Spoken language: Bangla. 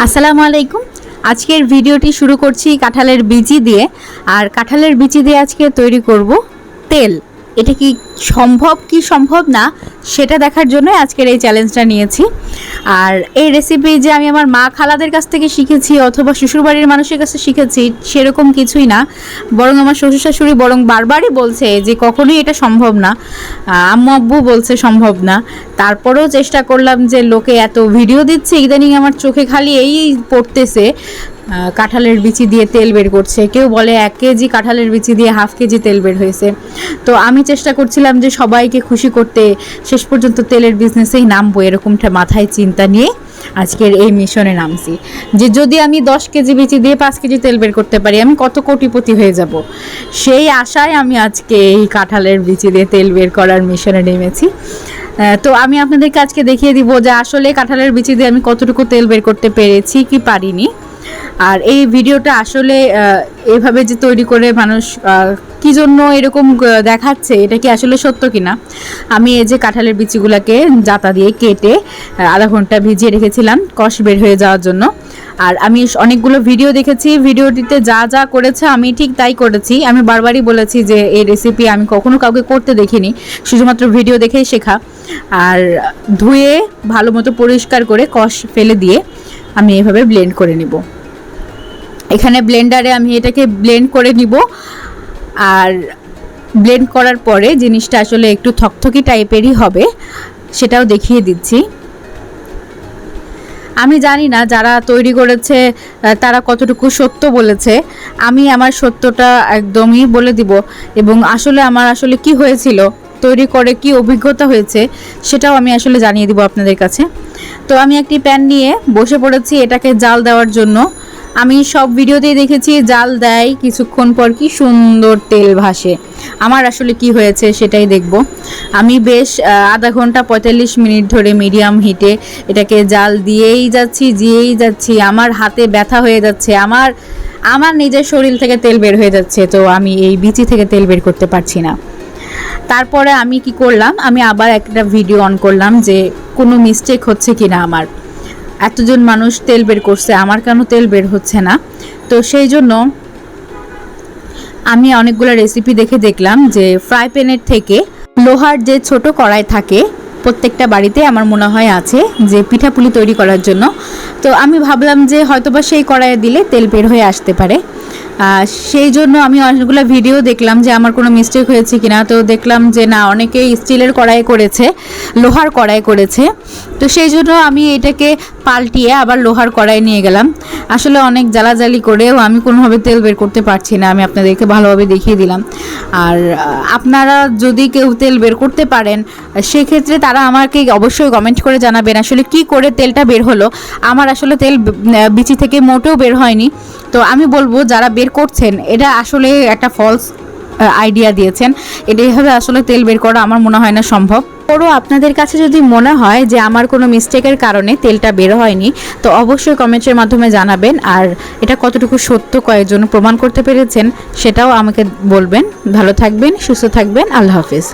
আসসালামু আলাইকুম। আজকের ভিডিওটি শুরু করছি কাঁঠালের বিচি দিয়ে। আর কাঁঠালের বিচি দিয়ে আজকে তৈরি করব তেল। এটা কি সম্ভব না সেটা দেখার জন্য আজকের এই চ্যালেঞ্জটা নিয়েছি। আর এই রেসিপি যে আমি আমার মা খালাদের কাছ থেকে শিখেছি অথবা শ্বশুরবাড়ির মানুষের কাছে শিখেছি সেরকম কিছুই না, বরং আমার শ্বশুর শাশুড়ি বারবারই বলছে যে কখনোই এটা সম্ভব না। আম্মু আব্বু বলছে সম্ভব না, তারপরেও চেষ্টা করলাম। যে লোকে এত ভিডিও দিচ্ছে, ইদানিং আমার চোখে খালি এই পড়তেছে কাঁঠালের বিচি দিয়ে তেল বের করছে, কেউ বলে 1 কেজি কাঁঠালের বিচি দিয়ে হাফ কেজি তেল বের হয়েছে। তো আমি চেষ্টা করছিলাম যে সবাইকে খুশি করতে শেষ পর্যন্ত তেলের বিজনেসেই নামবো, এরকমটা মাথায় চিন্তা নিয়ে আজকের এই মিশনে নামছি। যে যদি আমি 10 কেজি বিচি দিয়ে 5 কেজি তেল বের করতে পারি, আমি কত কোটিপতি হয়ে যাব, সেই আশায় আমি আজকে এই কাঁঠালের বিচি দিয়ে তেল বের করার মিশনে নেমেছি। তো আমি আপনাদেরকে আজকে দেখিয়ে দিব যে আসলে কাঁঠালের বিচি দিয়ে আমি কতটুকু তেল বের করতে পেরেছি কি পারিনি। আর এই ভিডিওটা আসলে এভাবে যে তৈরি করে মানুষ কি জন্য এরকম দেখাচ্ছে, এটা কি আসলে সত্য কিনা। আমি এই যে কাঁঠালের বিচিগুলোকে জাতা দিয়ে কেটে আধা ঘন্টা ভিজিয়ে রেখেছিলাম কষ বের হয়ে যাওয়ার জন্য। আর আমি অনেকগুলো ভিডিও দেখেছি, ভিডিওটিতে যা যা করেছে আমি ঠিক তাই করেছি। আমি বারবারই বলেছি যে এই রেসিপি আমি কখনো কাউকে করতে দেখিনি, শুধুমাত্র ভিডিও দেখেই শেখা। আর ধুয়ে ভালো মতো পরিষ্কার করে কষ ফেলে দিয়ে আমি এভাবে ব্লেন্ড করে নিব। এখানে ব্লেন্ডারে আমি এটাকে ব্লেন্ড করে নিব। আর ব্লেন্ড করার পরে জিনিসটা আসলে একটু থকথকি টাইপেরই হবে, সেটাও দেখিয়ে দিচ্ছি। আমি জানি না যারা তৈরি করেছে তারা কতটুকু সত্য বলেছে, আমি আমার সত্যটা একদমই বলে দিব। এবং আমার আসলে কি হয়েছিল, তৈরি করে কি অভিজ্ঞতা হয়েছে সেটাও আমি আসলে জানিয়ে দিব আপনাদের কাছে। তো আমি একটি প্যান নিয়ে বসে পড়েছি এটাকে জাল দেওয়ার জন্য। আমি সব ভিডিওতেই দেখেছি জাল দেয়, কিছুক্ষণ পর কি সুন্দর তেল ভাসে। আমার আসলে কি হয়েছে সেটাই দেখব। আমি বেশ আধা ঘন্টা 45 মিনিট ধরে মিডিয়াম হিটে এটাকে জাল দিয়েই যাচ্ছি। আমার হাতে ব্যথা হয়ে যাচ্ছে, আমার নিজের শরীর থেকে তেল বের হয়ে যাচ্ছে। তো আমি এই বিচি থেকে তেল বের করতে পারছি না। তারপরে আমি কি করলাম, আমি আবার একটা ভিডিও অন করলাম যে কোনো মিস্টেক হচ্ছে কিনা। আমার এতজন মানুষ তেল বের করছে, আমার কেন তেল বের হচ্ছে না। তো সেই জন্য আমি অনেকগুলো রেসিপি দেখলাম যে ফ্রাই প্যানের থেকে লোহার যে ছোট কড়াই থাকে প্রত্যেকটা বাড়িতে আমার মনে হয় আছে, যে পিঠাপুলি তৈরি করার জন্য। তো আমি ভাবলাম যে হয়তোবা সেই কড়াইয়ে দিলে তেল বের হয়ে আসতে পারে। সেই জন্য আমি অনেকগুলো ভিডিও দেখলাম যে আমার কোনো মিস্টেক হয়েছে কিনা। তো দেখলাম যে না, অনেকেই স্টিলের কড়াই করেছে, লোহার কড়াই করেছে। তো সেই জন্য আমি এটাকে পাল্টিয়ে আবার লোহার কড়াই নিয়ে গেলাম। আসলে অনেক জ্বালাজালি করেও আমি কোনোভাবে তেল বের করতে পারছি না, আমি আপনাদেরকে ভালোভাবে দেখিয়ে দিলাম। আর আপনারা যদি কেউ তেল বের করতে পারেন সেক্ষেত্রে তারা আমাকে অবশ্যই কমেন্ট করে জানাবেন আসলে কি করে তেলটা বের হলো। আমার আসলে তেল বিচি থেকে মোটেও বের হয়নি। তো আমি বলবো যারা বের করছেন এটা আসলে একটা ফলস আইডিয়া দিয়েছেন, এইভাবে আসলে তেল বের করা আমার মনে হয় না সম্ভব। ওরও আপনাদের কাছে যদি মনে হয় যে আমার কোনো মিস্টেকের কারণে তেলটা বের হয়নি, তো অবশ্যই কমেন্টের মাধ্যমে জানাবেন। আর এটা কতটুকু সত্য কয়েকজন প্রমাণ করতে পেরেছেন সেটাও আমাকে বলবেন। ভালো থাকবেন, সুস্থ থাকবেন, আল্লাহ হাফেজ।